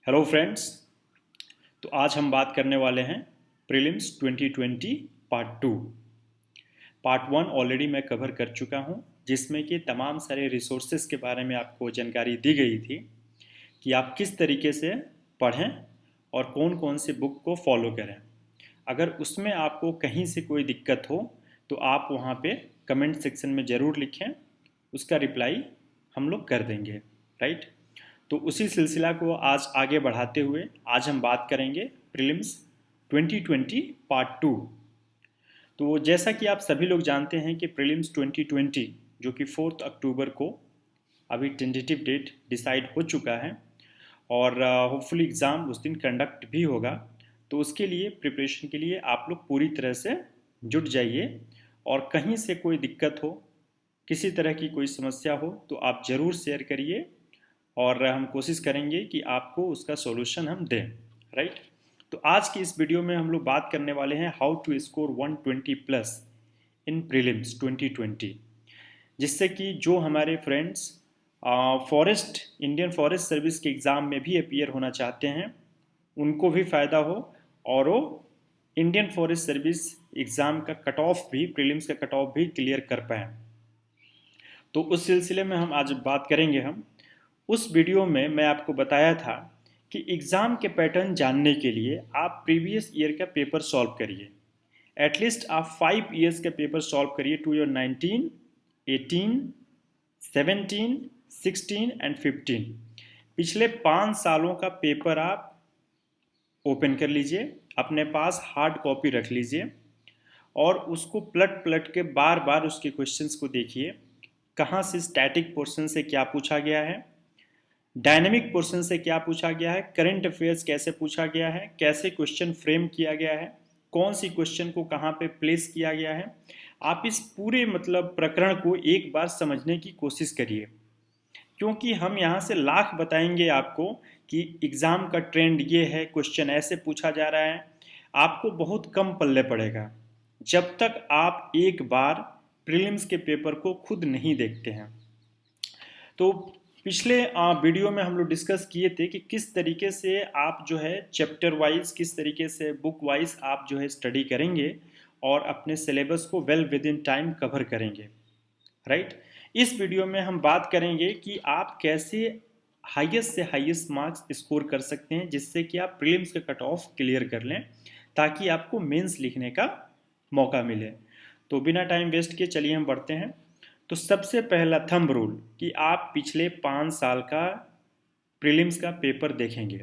Hello friends. तो आज हम बात करने वाले हैं प्रीलिम्स 2020 पार्ट 2। पार्ट 1 ऑलरेडी मैं कवर कर चुका हूं, जिसमें कि तमाम सारे रिसोर्सेज के बारे में आपको जानकारी दी गई थी कि आप किस तरीके से पढ़ें और कौन कौन से बुक को फॉलो करें। अगर उसमें आपको कहीं से कोई दिक्कत हो तो आप वहाँ पे कमेंट सेक्शन में ज़रूर लिखें, उसका रिप्लाई हम लोग कर देंगे। राइट। तो उसी सिलसिला को आज आगे बढ़ाते हुए आज हम बात करेंगे प्रीलिम्स 2020 पार्ट 2। तो जैसा कि आप सभी लोग जानते हैं कि प्रीलिम्स 2020 जो कि 4 अक्टूबर को अभी टेंटेटिव डेट डिसाइड हो चुका है और होपफुली एग्ज़ाम उस दिन कंडक्ट भी होगा। तो उसके लिए प्रिपरेशन के लिए आप लोग पूरी तरह से जुट जाइए और कहीं से कोई दिक्कत हो, किसी तरह की कोई समस्या हो तो आप ज़रूर शेयर करिए और हम कोशिश करेंगे कि आपको उसका सॉल्यूशन हम दें। राइट। तो आज की इस वीडियो में हम लोग बात करने वाले हैं how to score 120 plus in prelims 2020, जिससे कि जो हमारे friends forest Indian forest service के एग्ज़ाम में भी अपीयर होना चाहते हैं उनको भी फ़ायदा हो और वो इंडियन फॉरेस्ट सर्विस एग्ज़ाम का कट ऑफ भी, प्रीलिम्स का कट ऑफ भी क्लियर कर पाएँ। तो उस सिलसिले में हम आज बात करेंगे। हम उस वीडियो में मैं आपको बताया था कि एग्ज़ाम के पैटर्न जानने के लिए आप प्रीवियस ईयर का पेपर सॉल्व करिए। एटलीस्ट आप 5 ईयर्स का पेपर सॉल्व करिए, 2019, 18, 17, 16 एंड 15। पिछले 5 सालों का पेपर आप ओपन कर लीजिए, अपने पास हार्ड कॉपी रख लीजिए और उसको पलट पलट के बार बार उसके क्वेश्चंस को देखिए। कहाँ से स्टैटिक पोर्शन से क्या पूछा गया है, डायनेमिक पोर्शन से क्या पूछा गया है, करंट अफेयर्स कैसे पूछा गया है, कैसे क्वेश्चन फ्रेम किया गया है, कौन सी क्वेश्चन को कहाँ पे प्लेस किया गया है। आप इस पूरे प्रकरण को एक बार समझने की कोशिश करिए, क्योंकि हम यहाँ से लाख बताएंगे आपको कि एग्ज़ाम का ट्रेंड ये है, क्वेश्चन ऐसे पूछा जा रहा है, आपको बहुत कम पल्ले पड़ेगा जब तक आप एक बार प्रीलिम्स के पेपर को खुद नहीं देखते हैं। तो पिछले वीडियो में हम लोग डिस्कस किए थे कि किस तरीके से आप जो है चैप्टर वाइज, किस तरीके से बुक वाइज आप जो है स्टडी करेंगे और अपने सिलेबस को well with in time cover करेंगे। राइट। इस वीडियो में हम बात करेंगे कि आप कैसे हाईएस्ट से हाईएस्ट मार्क्स स्कोर कर सकते हैं, जिससे कि आप प्रीलिम्स का कट ऑफ क्लियर कर लें ताकि आपको मेंस लिखने का मौका मिले। तो बिना टाइम वेस्ट किए चलिए हम बढ़ते हैं। तो सबसे पहला थंब रूल कि आप पिछले 5 साल का प्रीलिम्स का पेपर देखेंगे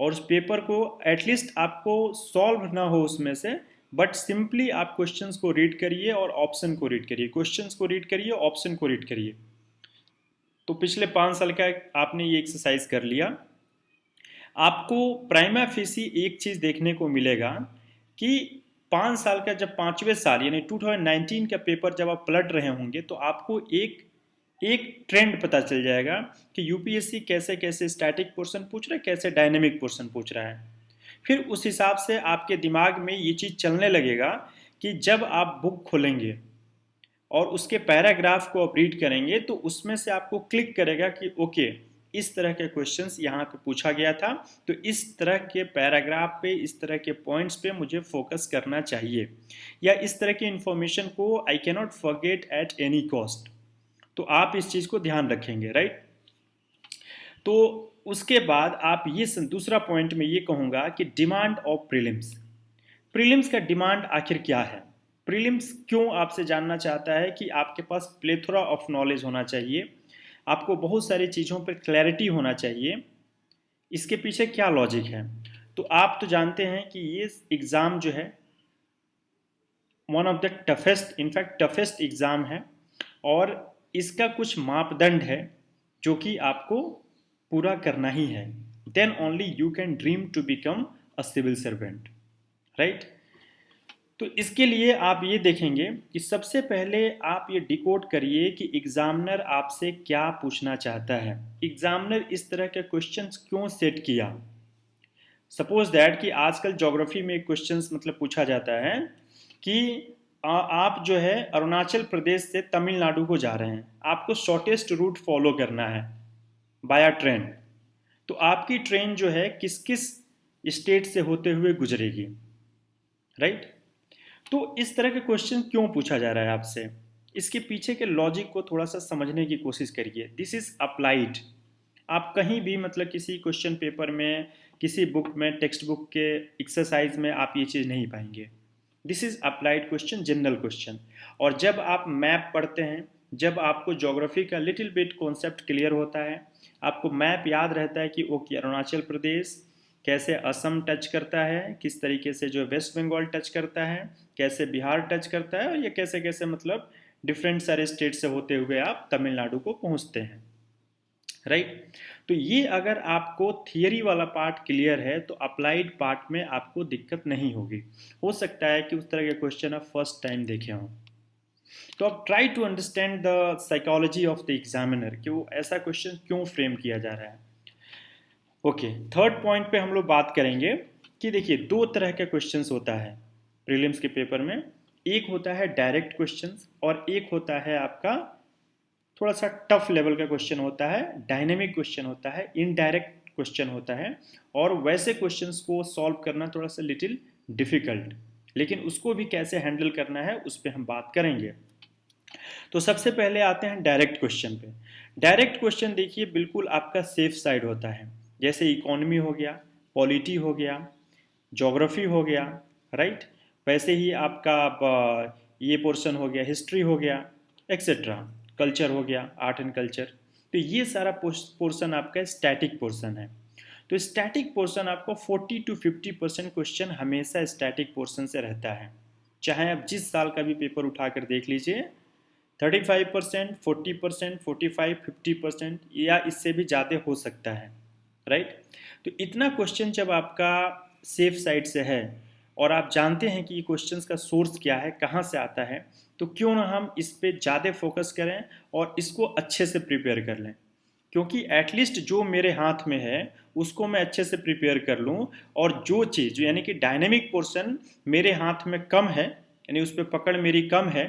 और उस पेपर को एटलीस्ट आपको सॉल्व ना हो उसमें से, बट सिंपली आप क्वेश्चंस को रीड करिए और ऑप्शन को रीड करिए, क्वेश्चंस को रीड करिए, ऑप्शन को रीड करिए। तो पिछले 5 साल का आपने ये एक्सरसाइज कर लिया। आपको प्राइमा फेसी एक चीज़ देखने को मिलेगा कि 5 साल का जब 5वें साल यानी 2019 का पेपर जब आप पलट रहे होंगे तो आपको एक एक ट्रेंड पता चल जाएगा कि यूपीएससी कैसे कैसे स्टैटिक पोर्शन पूछ रहा है, कैसे डायनेमिक पोर्शन पूछ रहा है। फिर उस हिसाब से आपके दिमाग में ये चीज़ चलने लगेगा कि जब आप बुक खोलेंगे और उसके पैराग्राफ को आप रीड करेंगे तो उसमें से आपको क्लिक करेगा कि ओके, इस तरह के क्वेश्चंस यहाँ पे पूछा गया था, तो इस तरह के पैराग्राफ पे, इस तरह के पॉइंट्स पे मुझे फोकस करना चाहिए, या इस तरह की इंफॉर्मेशन को I cannot forget at any cost. तो आप इस चीज़ को ध्यान रखेंगे। राइट। तो उसके बाद आप ये दूसरा पॉइंट में ये कहूँगा कि डिमांड ऑफ प्रीलिम्स। प्रीलिम्स का डिमांड आखिर क्या है, प्रीलिम्स क्यों आपसे जानना चाहता है कि आपके पास प्लेथोरा ऑफ नॉलेज होना चाहिए, आपको बहुत सारी चीज़ों पर क्लैरिटी होना चाहिए। इसके पीछे क्या लॉजिक है। तो आप तो जानते हैं कि ये एग्ज़ाम जो है one of the toughest, in fact toughest exam है और इसका कुछ मापदंड है जो कि आपको पूरा करना ही है। Then only you can dream to become a civil servant. Right. तो इसके लिए आप ये देखेंगे कि सबसे पहले आप ये डिकोड करिए कि एग्जामिनर आपसे क्या पूछना चाहता है, एग्जामिनर इस तरह के क्वेश्चंस क्यों सेट किया। सपोज दैट कि आजकल ज्योग्राफी में एक क्वेश्चंस पूछा जाता है कि आप जो है अरुणाचल प्रदेश से तमिलनाडु को जा रहे हैं, आपको शॉर्टेस्ट रूट फॉलो करना है बाया ट्रेन। तो आपकी ट्रेन जो है किस किस स्टेट से होते हुए गुजरेगी, राइट। तो इस तरह के क्वेश्चन क्यों पूछा जा रहा है आपसे, इसके पीछे के लॉजिक को थोड़ा सा समझने की कोशिश करिए। This is applied. आप कहीं भी मतलब किसी क्वेश्चन पेपर में, किसी बुक में, टेक्स्ट बुक के एक्सरसाइज में आप ये चीज़ नहीं पाएंगे। This is applied question, general question. और जब आप मैप पढ़ते हैं, जब आपको ज्योग्राफी का लिटिल बिट कॉन्सेप्ट क्लियर होता है, आपको मैप याद रहता है कि ओके अरुणाचल प्रदेश कैसे असम टच करता है, किस तरीके से जो वेस्ट बंगाल टच करता है, कैसे बिहार टच करता है, और ये कैसे कैसे मतलब डिफरेंट सारे स्टेट से होते हुए आप तमिलनाडु को पहुंचते हैं, राइट। तो ये अगर आपको थियरी वाला पार्ट क्लियर है तो अप्लाइड पार्ट में आपको दिक्कत नहीं होगी। हो सकता है कि उस तरह के क्वेश्चन आप फर्स्ट टाइम देखे हों। तो अब try to understand the psychology of the examiner, कि वो ऐसा क्वेश्चन क्यों फ्रेम किया जा रहा है। ओके, थर्ड पॉइंट पे हम लोग बात करेंगे कि देखिए दो तरह के क्वेश्चंस होता है प्रीलिम्स के पेपर में। एक होता है डायरेक्ट क्वेश्चंस और एक होता है आपका थोड़ा सा टफ लेवल का क्वेश्चन होता है, डायनेमिक क्वेश्चन होता है, इनडायरेक्ट क्वेश्चन होता है। और वैसे क्वेश्चंस को सॉल्व करना थोड़ा सा लिटिल डिफिकल्ट, लेकिन उसको भी कैसे हैंडल करना है उस पर हम बात करेंगे। तो सबसे पहले आते हैं डायरेक्ट क्वेश्चन पे। डायरेक्ट क्वेश्चन देखिए बिल्कुल आपका सेफ साइड होता है, जैसे इकोनॉमी हो गया, पॉलिटी हो गया, ज्योग्राफी हो गया, राइट। वैसे ही आपका ये पोर्शन हो गया, हिस्ट्री हो गया, एक्सेट्रा, कल्चर हो गया, आर्ट एंड कल्चर। तो ये सारा पोर्शन आपका स्टैटिक पोर्शन है। तो स्टैटिक पोर्शन आपको 40 to 50% क्वेश्चन हमेशा स्टैटिक पोर्शन से रहता है। चाहे आप जिस साल का भी पेपर उठाकर देख लीजिए, 35%, 40%, 45, 50% या इससे भी ज़्यादा हो सकता है, राइट। तो इतना क्वेश्चन जब आपका सेफ साइड से है और आप जानते हैं कि ये क्वेश्चंस का सोर्स क्या है, कहाँ से आता है, तो क्यों ना हम इस पे ज़्यादा फोकस करें और इसको अच्छे से प्रिपेयर कर लें। क्योंकि एटलीस्ट जो मेरे हाथ में है उसको मैं अच्छे से प्रिपेयर कर लूँ, और जो चीज़ यानी कि डायनेमिक पोर्शन मेरे हाथ में कम है, यानी उस पर पकड़ मेरी कम है,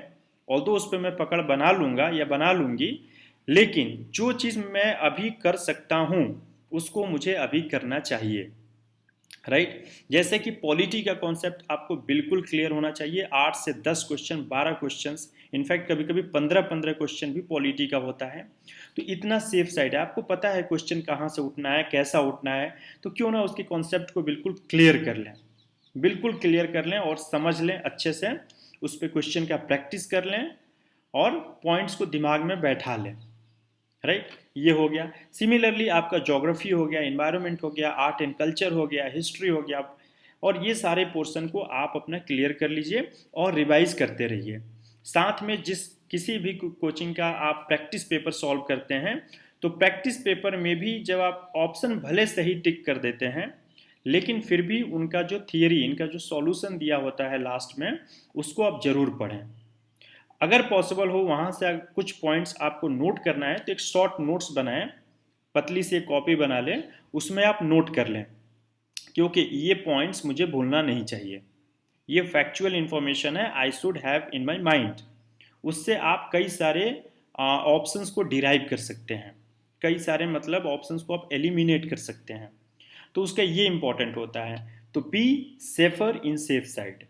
ऑल्दो उस पर मैं पकड़ बना लूँगा या बना लूँगी, लेकिन जो चीज़ मैं अभी कर सकता हूँ उसको मुझे अभी करना चाहिए, राइट। जैसे कि पॉलिटी का कॉन्सेप्ट आपको बिल्कुल क्लियर होना चाहिए। 8 से 10 क्वेश्चन, 12 क्वेश्चंस, इनफैक्ट कभी कभी 15-15 क्वेश्चन भी पॉलिटी का होता है। तो इतना सेफ साइड है, आपको पता है क्वेश्चन कहाँ से उठना है, कैसा उठना है, तो क्यों ना उसके कॉन्सेप्ट को बिल्कुल क्लियर कर लें, बिल्कुल क्लियर कर लें और समझ लें अच्छे से, उस पर क्वेश्चन का प्रैक्टिस कर लें और पॉइंट्स को दिमाग में बैठा लें, राइट। ये हो गया। सिमिलरली आपका ज्योग्राफी हो गया, इन्वायरमेंट हो गया, आर्ट एंड कल्चर हो गया, हिस्ट्री हो गया, और ये सारे पोर्शन को आप अपना क्लियर कर लीजिए और रिवाइज करते रहिए। साथ में जिस किसी भी कोचिंग का आप प्रैक्टिस पेपर सॉल्व करते हैं, तो प्रैक्टिस पेपर में भी जब आप ऑप्शन भले सही टिक कर देते हैं, लेकिन फिर भी उनका जो थियरी, इनका जो सॉल्यूशन दिया होता है लास्ट में, उसको आप जरूर पढ़ें। अगर पॉसिबल हो वहाँ से कुछ पॉइंट्स आपको नोट करना है तो एक शॉर्ट नोट्स बनाएं, पतली सी एक कॉपी बना लें, उसमें आप नोट कर लें, क्योंकि ये पॉइंट्स मुझे भूलना नहीं चाहिए। ये फैक्चुअल इंफॉर्मेशन है, I should have in my mind. उससे आप कई सारे ऑप्शंस को डिराइव कर सकते हैं, कई सारे मतलब ऑप्शंस को आप एलिमिनेट कर सकते हैं। तो उसका ये इंपॉर्टेंट होता है। तो B safer in safe side,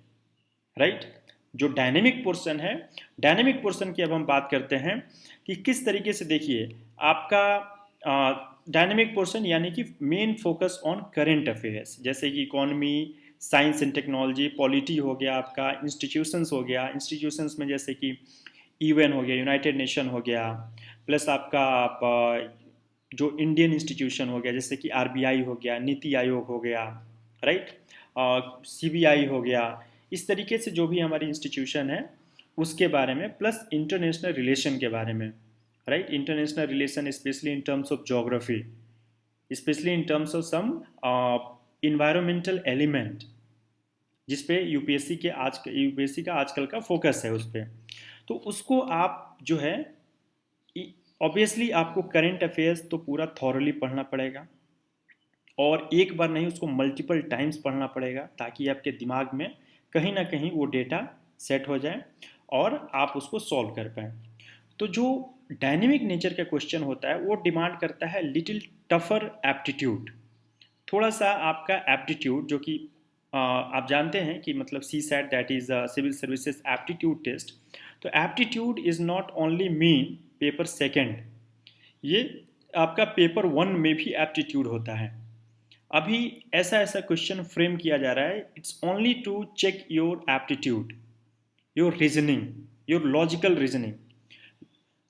right. जो डायनेमिक पोर्शन है, डायनेमिक पोर्शन की अब हम बात करते हैं कि किस तरीके से, देखिए आपका डायनेमिक पोर्शन यानी कि main focus on current affairs, जैसे कि economy, science and technology, polity हो गया, आपका इंस्टीट्यूशंस हो गया, इंस्टीट्यूशंस में जैसे कि यूएन हो गया, यूनाइटेड नेशन हो गया, प्लस आपका जो इंडियन इंस्टीट्यूशन हो गया जैसे कि आरबीआई हो गया, नीति आयोग हो गया, राइट, सीबीआई हो गया, इस तरीके से जो भी हमारी इंस्टीट्यूशन है उसके बारे में, प्लस इंटरनेशनल रिलेशन के बारे में, right. International relation specially in terms of geography, specially in terms of some environmental element, जिसपे यूपीएससी का आजकल का फोकस है उस पर। तो उसको आप जो है, ऑब्वियसली आपको करंट अफेयर्स तो पूरा थॉरली पढ़ना पड़ेगा, और एक बार नहीं उसको मल्टीपल टाइम्स पढ़ना पड़ेगा, ताकि आपके दिमाग में कहीं ना कहीं वो डेटा सेट हो जाए और आप उसको सॉल्व कर पाएँ। तो जो डायनेमिक नेचर का क्वेश्चन होता है वो डिमांड करता है लिटिल टफर एप्टीट्यूड, थोड़ा सा आपका एप्टीट्यूड, जो कि आप जानते हैं कि मतलब C SAT that is civil services aptitude test. तो aptitude is not only mean paper second, ये आपका पेपर 1 में भी एप्टीट्यूड होता है। अभी ऐसा ऐसा क्वेश्चन फ्रेम किया जा रहा है, it's only to check your aptitude, your reasoning, your logical reasoning.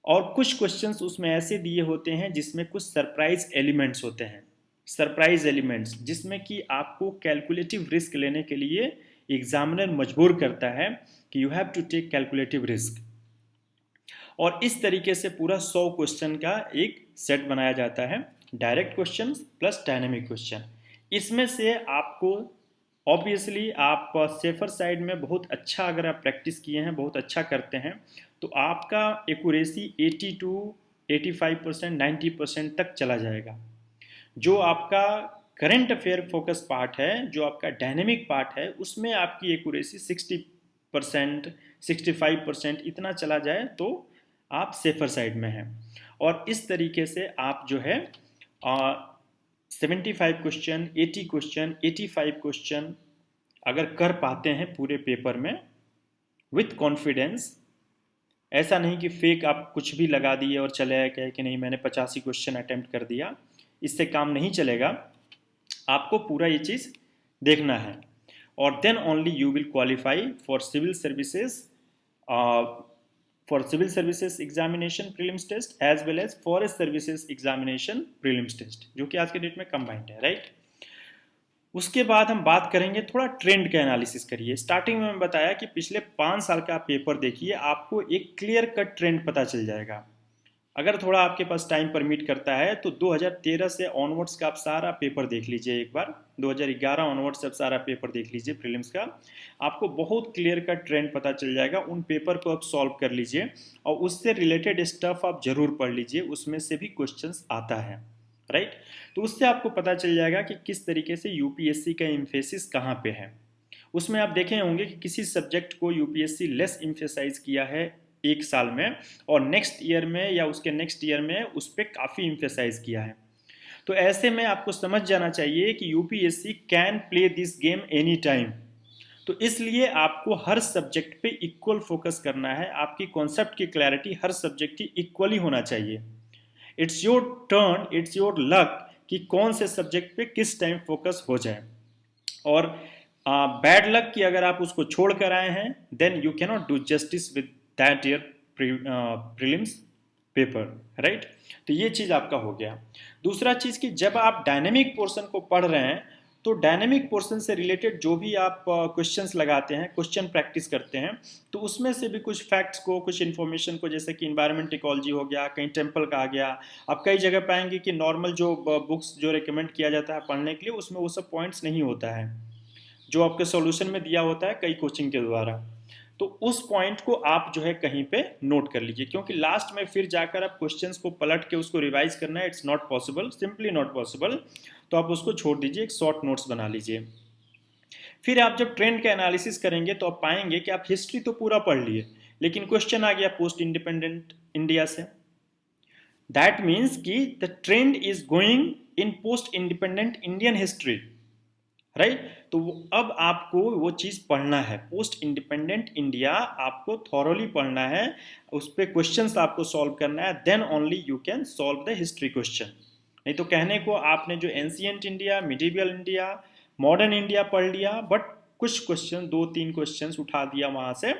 और कुछ क्वेश्चंस उसमें ऐसे दिए होते हैं जिसमें कुछ सरप्राइज एलिमेंट्स होते हैं, सरप्राइज एलिमेंट्स जिसमें कि आपको कैलकुलेटिव रिस्क लेने के लिए एग्जामिनर मजबूर करता है कि you have to take calculative risk. और इस तरीके से पूरा 100 क्वेश्चन का एक सेट बनाया जाता है, direct question plus dynamic question. इसमें से आपको ऑब्वियसली आप सेफर साइड में बहुत अच्छा, अगर आप प्रैक्टिस किए हैं, बहुत अच्छा करते हैं, तो आपका एक्यूरेसी 80 टू 85%, 90% तक चला जाएगा। जो आपका करंट अफेयर फोकस पार्ट है, जो आपका डायनेमिक पार्ट है, उसमें आपकी एक्यूरेसी 60%, 65% इतना चला जाए तो आप सेफर साइड में हैं। और इस तरीके से आप जो है 75 क्वेश्चन, 80 क्वेश्चन, 85 क्वेश्चन अगर कर पाते हैं पूरे पेपर में विथ कॉन्फिडेंस, ऐसा नहीं कि फेक आप कुछ भी लगा दिए और चले आए कहे कि नहीं मैंने 85 क्वेश्चन अटेम्प्ट कर दिया, इससे काम नहीं चलेगा। आपको पूरा ये चीज़ देखना है, और then only you will qualify for civil services examination prelims test as well as forest services examination prelims test, जो कि आज के डेट में कंबाइंड है, राइट। उसके बाद हम बात करेंगे थोड़ा ट्रेंड का एनालिसिस करिए। स्टार्टिंग में मैं बताया कि पिछले 5 साल का आप पेपर देखिए, आपको एक क्लियर कट ट्रेंड पता चल जाएगा। अगर थोड़ा आपके पास टाइम परमिट करता है तो 2013 से ऑनवर्ड्स का आप सारा पेपर देख लीजिए एक बार, 2011 ऑनवर्ड्स से आप सारा पेपर देख लीजिए प्रीलिम्स का, आपको बहुत क्लियर कट ट्रेंड पता चल जाएगा। उन पेपर को आप सॉल्व कर लीजिए और उससे रिलेटेड स्टफ आप जरूर पढ़ लीजिए, उसमें से भी क्वेश्चंस आता है, राइट। तो उससे आपको पता चल जाएगा कि किस तरीके से यूपीएससी का एम्फेसिस कहाँ पे है। उसमें आप देखे होंगे कि किसी सब्जेक्ट को यूपीएससी लेस एम्फेसाइज किया है एक साल में, और नेक्स्ट ईयर में या उसके नेक्स्ट ईयर में उस पर काफ़ी एम्फेसाइज किया है। तो ऐसे में आपको समझ जाना चाहिए कि UPSC can play this game any time. तो इसलिए आपको हर सब्जेक्ट पे इक्वल फोकस करना है, आपकी कॉन्सेप्ट की क्लैरिटी हर सब्जेक्ट की इक्वली होना चाहिए। It's your turn, it's your luck कि कौन से सब्जेक्ट पे किस टाइम फोकस हो जाए। और बैड लक की अगर आप उसको छोड़ कर आए हैं, then you cannot do justice with that year prelims paper, right. तो ये चीज़ आपका हो गया। दूसरा चीज़ कि जब आप डायनेमिक पोर्शन को पढ़ रहे हैं तो डायनेमिक पोर्शन से रिलेटेड जो भी आप क्वेश्चंस लगाते हैं, क्वेश्चन प्रैक्टिस करते हैं, तो उसमें से भी कुछ फैक्ट्स को, कुछ इन्फॉर्मेशन को, जैसे कि इन्वायरमेंट इकोलॉजी हो गया, कहीं टेम्पल का आ गया, आप कई जगह पाएंगे कि नॉर्मल जो बुक्स जो रिकमेंड किया जाता है पढ़ने के लिए, उसमें वो सब पॉइंट्स नहीं होता है जो आपके सॉल्यूशन में दिया होता है कई कोचिंग के द्वारा। तो उस पॉइंट को आप जो है कहीं पे नोट कर लीजिए, क्योंकि लास्ट में फिर जाकर आप क्वेश्चंस को पलट के उसको रिवाइज करना है, it's not possible, simply not possible. तो आप उसको छोड़ दीजिए, एक शॉर्ट नोट्स बना लीजिए। फिर आप जब ट्रेंड का एनालिसिस करेंगे तो आप पाएंगे कि आप हिस्ट्री तो पूरा पढ़ लिए, लेकिन क्वेश्चन आ गया पोस्ट इंडिपेंडेंट इंडिया से। दैट मीन्स कि the trend is going in post independent Indian history, right. तो अब आपको वो चीज़ पढ़ना है, पोस्ट इंडिपेंडेंट इंडिया आपको थॉरोली पढ़ना है, उस पर क्वेश्चंस आपको सॉल्व करना है, then only you can solve the history question. नहीं तो कहने को आपने जो ancient India, medieval India, modern India पढ़ लिया, बट कुछ क्वेश्चन, 2-3 क्वेश्चन उठा दिया वहाँ से,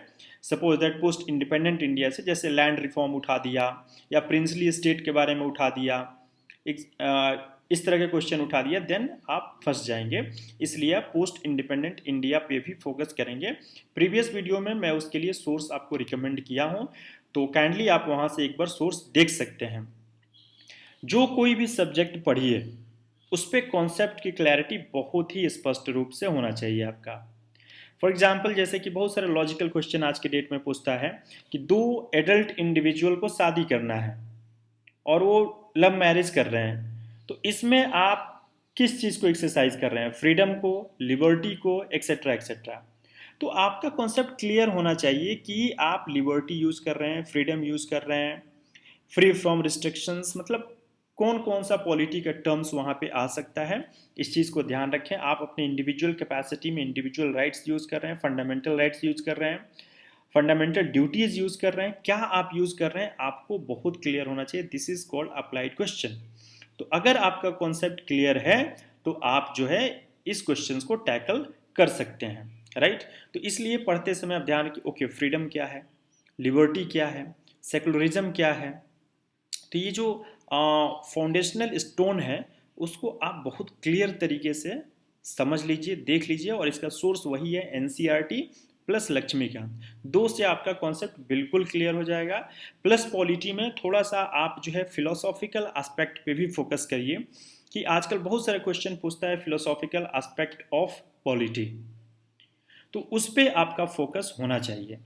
suppose that post independent India से, जैसे लैंड रिफॉर्म उठा दिया या प्रिंसली स्टेट के बारे में उठा दिया, इस तरह के क्वेश्चन उठा दिया, देन आप फंस जाएंगे। इसलिए आप पोस्ट इंडिपेंडेंट इंडिया पे भी फोकस करेंगे। प्रीवियस वीडियो में मैं उसके लिए सोर्स आपको रिकमेंड किया हूँ, तो काइंडली आप वहाँ से एक बार सोर्स देख सकते हैं। जो कोई भी सब्जेक्ट पढ़िए उस पर कॉन्सेप्ट की क्लैरिटी बहुत ही स्पष्ट रूप से होना चाहिए आपका। फॉर एग्जाम्पल, जैसे कि बहुत सारे लॉजिकल क्वेश्चन आज के डेट में पूछता है कि 2 एडल्ट इंडिविजुअल को शादी करना है और वो लव मैरिज कर रहे हैं, तो इसमें आप किस चीज़ को एक्सरसाइज कर रहे हैं, फ्रीडम को, लिबर्टी को, एक्सेट्रा एक्सेट्रा। तो आपका कॉन्सेप्ट क्लियर होना चाहिए कि आप लिबर्टी यूज़ कर रहे हैं, फ्रीडम यूज़ कर रहे हैं, फ्री फ्रॉम रिस्ट्रिक्शंस, मतलब कौन कौन सा पॉलिटी का टर्म्स वहाँ पे आ सकता है, इस चीज़ को ध्यान रखें। आप अपने इंडिविजुअल कैपेसिटी में इंडिविजुअल राइट्स यूज़ कर रहे हैं, फंडामेंटल राइट्स यूज़ कर रहे हैं, फंडामेंटल ड्यूटीज़ यूज़ कर रहे हैं, क्या आप यूज़ कर रहे हैं, आपको बहुत क्लियर होना चाहिए। This is called applied question. तो अगर आपका कॉन्सेप्ट क्लियर है तो आप जो है इस क्वेश्चन को टैकल कर सकते हैं, राइट। तो इसलिए पढ़ते समय आप ध्यान कि ओके फ्रीडम क्या है, लिबर्टी क्या है, सेकुलरिज्म क्या है। तो ये जो फाउंडेशनल स्टोन है उसको आप बहुत क्लियर तरीके से समझ लीजिए, देख लीजिए, और इसका सोर्स वही है एनसीईआरटी प्लस लक्ष्मीकांत। दो से आपका कॉन्सेप्ट बिल्कुल क्लियर हो जाएगा। प्लस पॉलिटी में थोड़ा सा आप जो है फिलोसॉफिकल एस्पेक्ट पे भी फोकस करिए कि आजकल बहुत सारे क्वेश्चन पूछता है फिलोसॉफिकल एस्पेक्ट ऑफ पॉलिटी, तो उस पर आपका फोकस होना चाहिए।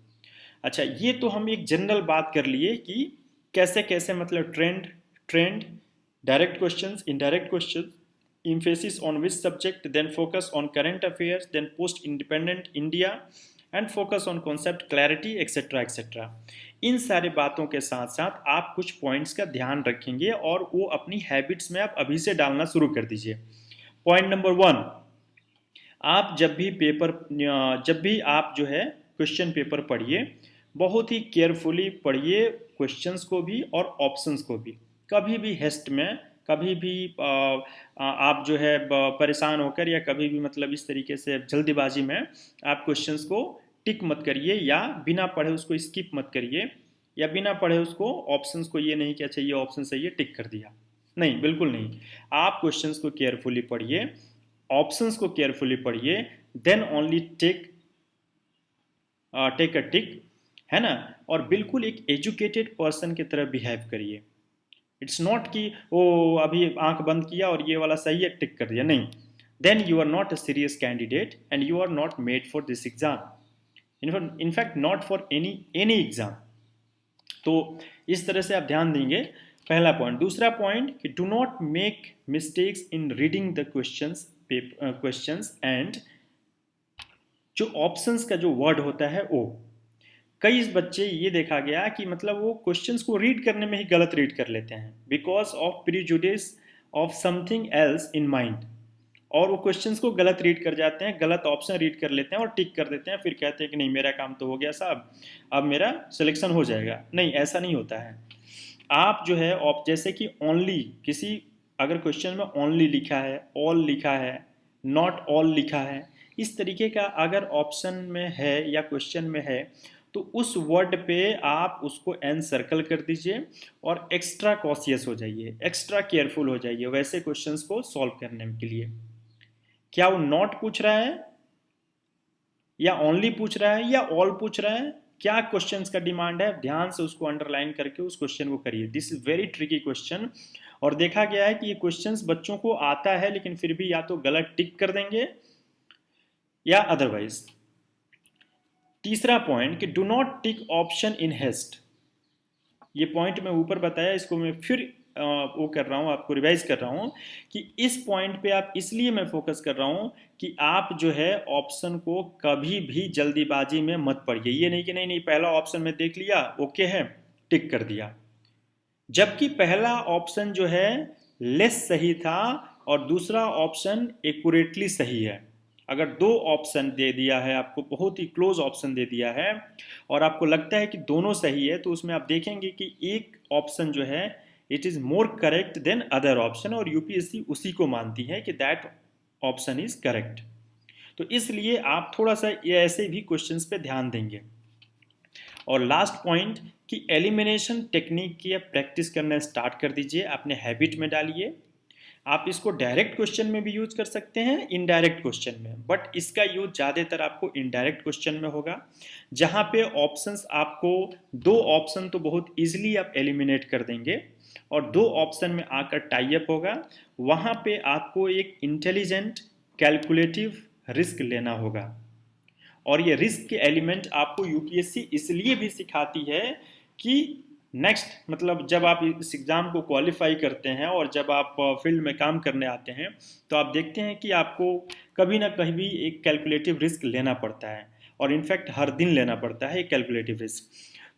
अच्छा, ये तो हम एक जनरल बात कर लिए कि कैसे कैसे, मतलब trend, direct questions, indirect questions, emphasis on which subject, then focus on current affairs, then post independent India, and focus on concept clarity, etc etc। इन सारे बातों के साथ साथ आप कुछ पॉइंट्स का ध्यान रखेंगे और वो अपनी हैबिट्स में आप अभी से डालना शुरू कर दीजिए। पॉइंट नंबर 1, आप जब भी आप जो है क्वेश्चन पेपर पढ़िए, बहुत ही केयरफुली पढ़िए क्वेश्चंस को भी और ऑप्शंस को भी। कभी भी हेस्ट में, कभी भी आप जो है परेशान होकर या कभी भी मतलब इस तरीके से जल्दीबाजी में आप क्वेश्चंस को टिक मत करिए, या बिना पढ़े उसको स्किप मत करिए, या बिना पढ़े उसको ऑप्शंस को ये नहीं कि अच्छा ये ऑप्शन सही है टिक कर दिया, नहीं, बिल्कुल नहीं। आप क्वेश्चंस को केयरफुली पढ़िए, ऑप्शंस को केयरफुली पढ़िए, देन ओनली टेक अ टिक, है ना। और बिल्कुल एक एजुकेटेड पर्सन की तरह बिहेव करिए। इट्स नॉट कि वो अभी आंख बंद किया और ये वाला सही है टिक कर दिया, नहीं। Then you are not a serious candidate and you are not made for this exam, in fact not for any exam. तो इस तरह से आप ध्यान देंगे, पहला पॉइंट। दूसरा पॉइंट कि do not make mistakes in reading the questions and जो ऑप्शंस का जो वर्ड होता है वो, कई बच्चे ये देखा गया कि मतलब वो क्वेश्चंस को रीड करने में ही गलत रीड कर लेते हैं because of prejudice of something else in mind, और वो क्वेश्चंस को गलत रीड कर जाते हैं, गलत ऑप्शन रीड कर लेते हैं और टिक कर देते हैं, फिर कहते हैं कि नहीं मेरा काम तो हो गया साहब, अब मेरा सिलेक्शन हो जाएगा। नहीं, ऐसा नहीं होता है। आप जो है जैसे कि ओनली, किसी अगर क्वेश्चन में ओनली लिखा है, ऑल लिखा है, नॉट ऑल लिखा है, इस तरीके का अगर ऑप्शन में है या क्वेश्चन में है तो उस वर्ड पे आप उसको एन सर्कल कर दीजिए और एक्स्ट्रा कॉशियस हो जाइए, एक्स्ट्रा केयरफुल हो जाइए वैसे क्वेश्चंस को सॉल्व करने के लिए। क्या वो नॉट पूछ रहा है या ओनली पूछ रहा है या ऑल पूछ रहा है, क्या क्वेश्चंस का डिमांड है, ध्यान से उसको अंडरलाइन करके उस क्वेश्चन को करिए। This is very tricky question, और देखा गया है कि ये क्वेश्चंस बच्चों को आता है लेकिन फिर भी या तो गलत टिक कर देंगे या अदरवाइज। तीसरा पॉइंट कि do not tick option in haste. ये पॉइंट मैं ऊपर बताया, इसको मैं फिर वो कर रहा हूँ, आपको रिवाइज कर रहा हूँ कि इस पॉइंट पे आप, इसलिए मैं फोकस कर रहा हूँ कि आप जो है ऑप्शन को कभी भी जल्दीबाजी में मत पढ़िए। ये नहीं कि नहीं नहीं पहला ऑप्शन में देख लिया ओके है टिक कर दिया, जबकि पहला ऑप्शन जो है लेस सही था और दूसरा ऑप्शन एक्यूरेटली सही है। अगर दो ऑप्शन दे दिया है आपको, बहुत ही क्लोज ऑप्शन दे दिया है और आपको लगता है कि दोनों सही है, तो उसमें आप देखेंगे कि एक ऑप्शन जो है it is more correct than other option, और यूपीएससी उसी को मानती है कि दैट ऑप्शन इज करेक्ट। तो इसलिए आप थोड़ा सा ये ऐसे भी क्वेश्चंस पे ध्यान देंगे। और लास्ट पॉइंट कि एलिमिनेशन टेक्निक की प्रैक्टिस करना स्टार्ट कर दीजिए, अपने हैबिट में डालिए। आप इसको डायरेक्ट क्वेश्चन में भी यूज कर सकते हैं, इनडायरेक्ट क्वेश्चन में, बट इसका यूज ज़्यादातर आपको इनडायरेक्ट क्वेश्चन में होगा, जहाँ पे ऑप्शंस आपको, दो ऑप्शन तो बहुत इजीली आप एलिमिनेट कर देंगे और दो ऑप्शन में आकर टाई अप होगा। वहाँ पे आपको एक इंटेलिजेंट कैलकुलेटिव रिस्क लेना होगा, और ये रिस्क के एलिमेंट आपको यूपीएससी इसलिए भी सिखाती है कि नेक्स्ट, मतलब जब आप इस एग्ज़ाम को क्वालिफाई करते हैं और जब आप फील्ड में काम करने आते हैं तो आप देखते हैं कि आपको कभी ना कभी एक कैलकुलेटिव रिस्क लेना पड़ता है, और इनफैक्ट हर दिन लेना पड़ता है कैलकुलेटिव रिस्क।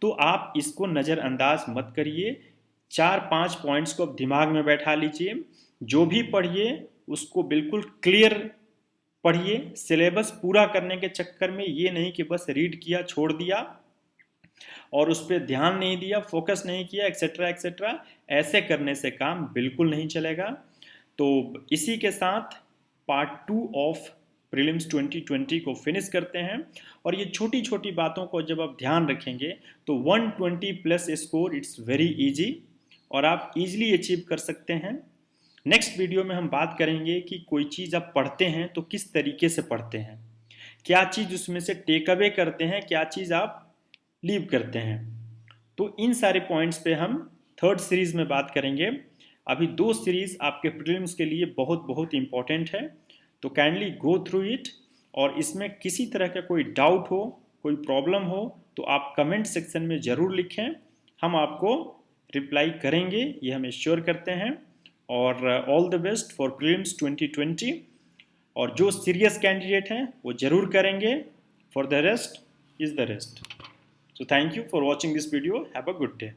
तो आप इसको नज़रअंदाज मत करिए। 4-5 पॉइंट्स को दिमाग में बैठा लीजिए, जो भी पढ़िए उसको बिल्कुल क्लियर पढ़िए। सिलेबस पूरा करने के चक्कर में ये नहीं कि बस रीड किया छोड़ दिया और उस पर ध्यान नहीं दिया, फोकस नहीं किया, एक्सेट्रा एक्सेट्रा। ऐसे करने से काम बिल्कुल नहीं चलेगा। तो इसी के साथ पार्ट 2 ऑफ प्रीलिम्स 2020 को फिनिश करते हैं। और ये छोटी छोटी बातों को जब आप ध्यान रखेंगे तो 120 plus score it's very easy और आप इजीली अचीव कर सकते हैं। नेक्स्ट वीडियो में हम बात करेंगे कि कोई चीज़ आप पढ़ते हैं तो किस तरीके से पढ़ते हैं, क्या चीज़ उसमें से टेक अवे करते हैं, क्या चीज़ आप लीव करते हैं। तो इन सारे पॉइंट्स पे हम थर्ड सीरीज में बात करेंगे। अभी 2 सीरीज आपके प्रीलिम्स के लिए बहुत बहुत इंपॉर्टेंट है, तो काइंडली गो थ्रू इट। और इसमें किसी तरह का कोई डाउट हो, कोई प्रॉब्लम हो तो आप कमेंट सेक्शन में ज़रूर लिखें, हम आपको रिप्लाई करेंगे, ये हम एश्योर करते हैं। और all the best for prelims 2020। और जो सीरियस कैंडिडेट हैं वो ज़रूर करेंगे, for the rest is the rest. So thank you for watching this video. Have a good day.